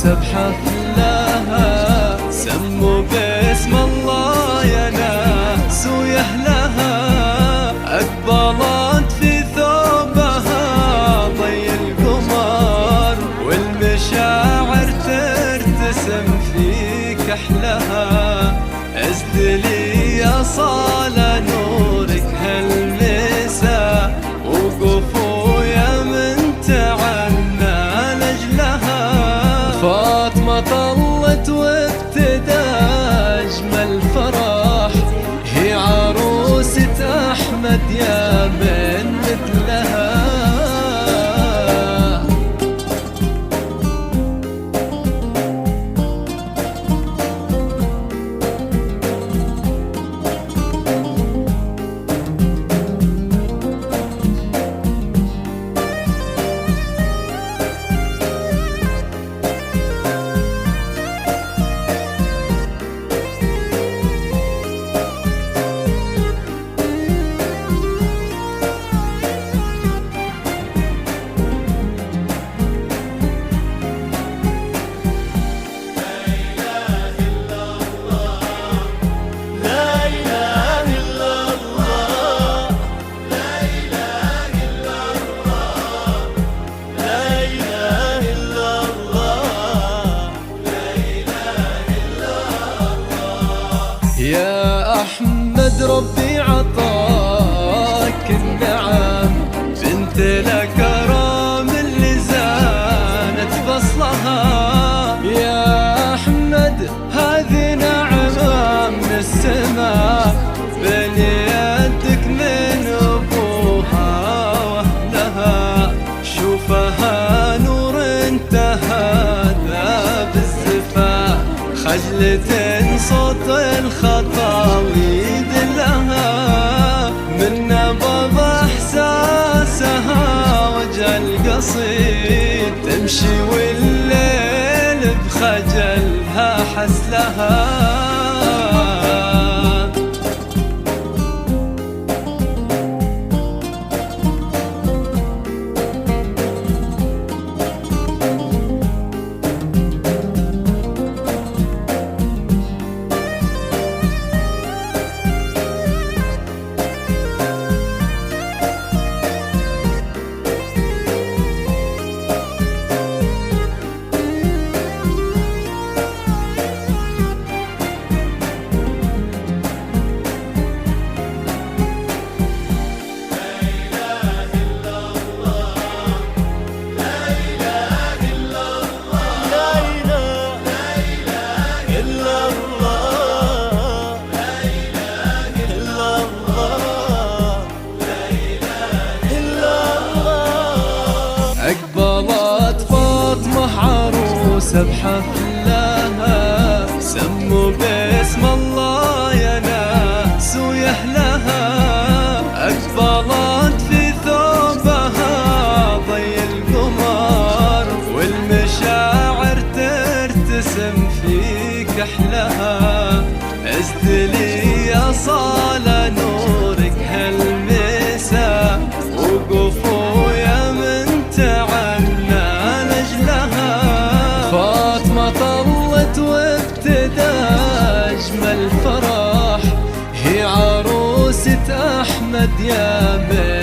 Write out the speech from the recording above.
عروسة بحفلها، سموا باسم الله يا ناس ويا أهلها. أقبلت في ثوبها ضي القمر، والمشاعر ترتسم في كحلها. ازدلي يا صالة نورك هالمسا، وقفوا يا من تعنى لأجلها. فاطمة طلت وابتدى أجمل فرح، هي عروسة أحمد يا من مثلها. يا أحمد ربي عطاك النعم، بنت الأكرام اللي زانت فصلها. يا أحمد هذه نعمة من السماء، بين يدك من أبوها وأهلها. شوفها نور انتهى ذا بالزفاف، خجلة صوت الخطاوي يدلها. من نبض احساسها وجه القصيد، تمشي والليل بخجلها حسلها. أقبلت فاطمة عروسة بحفلها، سموا باسم الله يا ناس ويا أهلها. أقبلت في ثوبها ضي القمر، والمشاعر ترتسم في كحلها. ازدلي يا صالة نورك هالمسا، وقفوا يا من تعنى لأجلها. فاطمة طلت وابتدى أجمل فرح، هي عروسة أحمد يا من